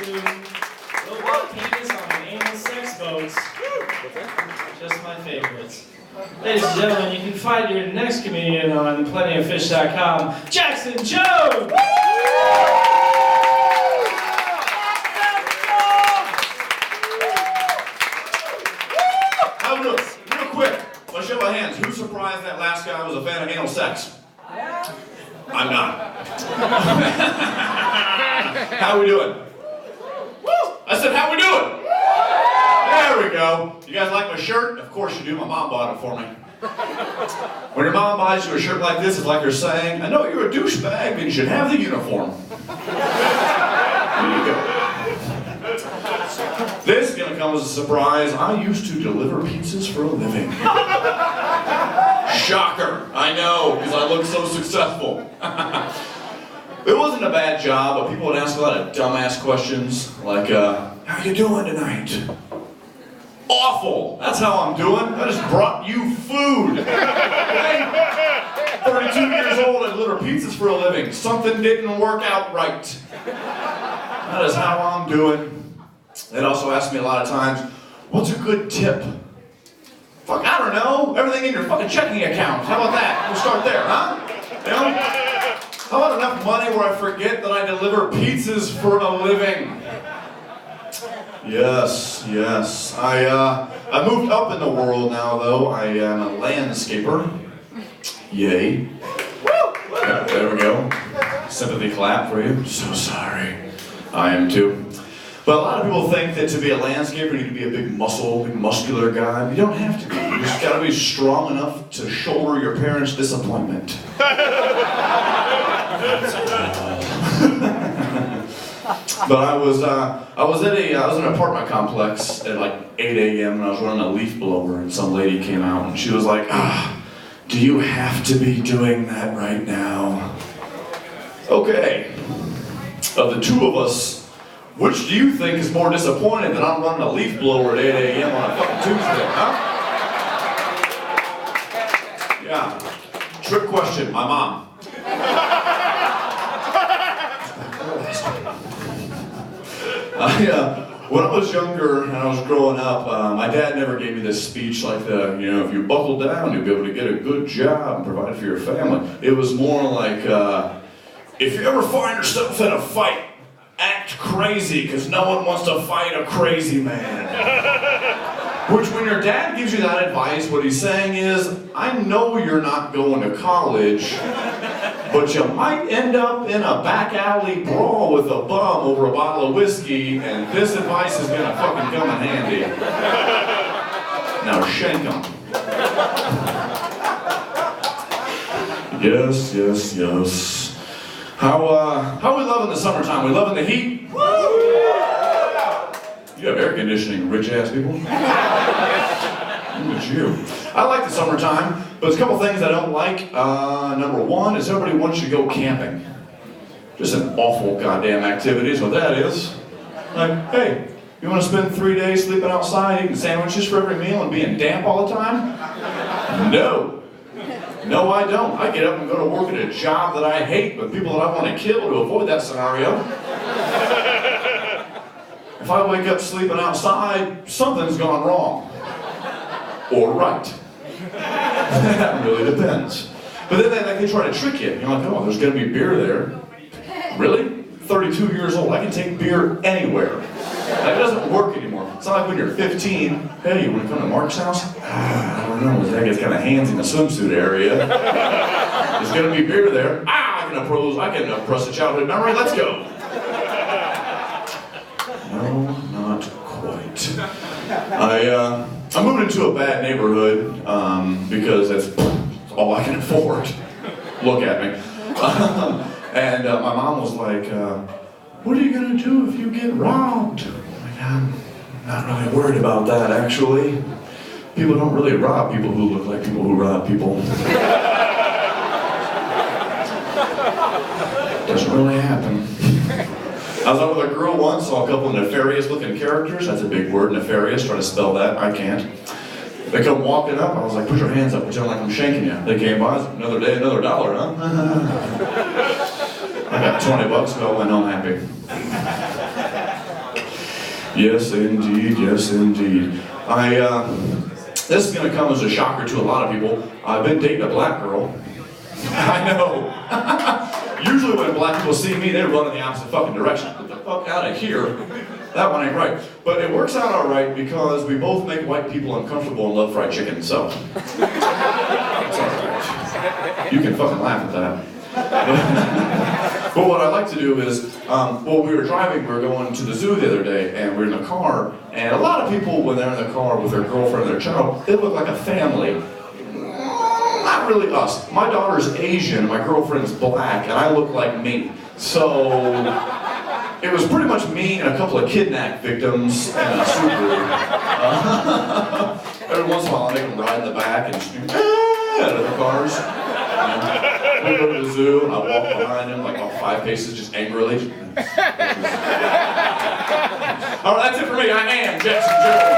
to Little Penis on Anal Sex Boats. Just my favorites. Ladies and gentlemen, you can find your next comedian on plentyoffish.com, Jackson Jones! How we doing? Real quick, let's show my hands. Who's surprised that last guy was a fan of anal sex? I'm not. How we doing? I said, how we doing? There we go. You guys like my shirt? Of course you do. My mom bought it for me. When your mom buys you a shirt like this, it's like you're saying, I know you're a douchebag, but you should have the uniform. There you go. This is going to come as a surprise. I used to deliver pizzas for a living. Shocker. I know, because I look so successful. It wasn't a bad job, but people would ask a lot of dumbass questions, like, how you doing tonight? Awful. That's how I'm doing. I just brought you food. Okay? 32 years old, I deliver pizzas for a living. Something didn't work out right. That is how I'm doing. They'd also ask me a lot of times, what's a good tip? Fuck, I don't know. Everything in your fucking checking account. How about that? We'll start there, huh? You know? How about enough money where I forget that I deliver pizzas for a living? Yes. I moved up in the world now, though. I am a landscaper. Yay. Woo! Yeah, there we go. Sympathy clap for you. So sorry. I am too. But a lot of people think that to be a landscaper, you need to be a big muscular guy. You don't have to be. You just gotta be strong enough to shoulder your parents' disappointment. But I was in an apartment complex at like 8 a.m. and I was running a leaf blower and some lady came out and she was like, do you have to be doing that right now? Okay. Of the two of us, which do you think is more disappointed that I'm running a leaf blower at 8 a.m. on a fucking Tuesday, huh? Yeah. Trick question, my mom. When I was younger and I was growing up, my dad never gave me this speech like if you buckle down, you'll be able to get a good job and provide for your family. It was more like, if you ever find yourself in a fight, act crazy, because no one wants to fight a crazy man. Which, when your dad gives you that advice, what he's saying is, I know you're not going to college, but you might end up in a back alley brawl with a bum over a bottle of whiskey, and this advice is gonna fucking come in handy. Now shank him. Yes. How we loving the summertime? We loving the heat? You have air conditioning, rich ass people. Look at you. I like the summertime, but there's a couple things I don't like. Number one is everybody wants you to go camping. Just an awful goddamn activity is what that is. Like, hey, you want to spend 3 days sleeping outside, eating sandwiches for every meal and being damp all the time? No, I don't. I get up and go to work at a job that I hate with people that I want to kill to avoid that scenario. If I wake up sleeping outside, something's gone wrong. Or right. That really depends. But then they try to trick you. You're like, oh, there's going to be beer there. Really? 32 years old. I can take beer anywhere. That doesn't work anymore. It's not like when you're 15. Hey, you want to come to Mark's house? I don't know. That gets kind of hands in the swimsuit area. There's going to be beer there. I can impress a childhood memory. Let's go. No, not quite. I moved into a bad neighborhood because that's all I can afford. Look at me. And my mom was like, what are you going to do if you get robbed? I'm not really worried about that, actually. People don't really rob people who look like people who rob people. Doesn't really happen. I was out with a girl once, saw a couple of nefarious looking characters. That's a big word, nefarious. Try to spell that. I can't. They come walking up. I was like, put your hands up, pretend like I'm shanking you. They came by. Another day, another dollar, huh? I got $20, so I went home happy. Yes, indeed. Yes, indeed. This is gonna come as a shocker to a lot of people. I've been dating a black girl. I know. Usually when black people see me, they run in the opposite fucking direction. Get the fuck out of here. That one ain't right. But it works out all right because we both make white people uncomfortable and love fried chicken, so. It's all right. You can fucking laugh at that. But what I like to do is, well, we were driving, we were going to the zoo the other day, and we were in the car, and a lot of people, when they're in the car with their girlfriend and their child, they look like a family. Not really us. My daughter's Asian, my girlfriend's black, and I look like me. So, it was pretty much me and a couple of kidnap victims and a Subaru. Every once in a while I make them ride in the back and just out of the cars. We go to the zoo, and I walk behind him like about 5 paces, just angrily. All right, that's it for me. I am Jackson Joe.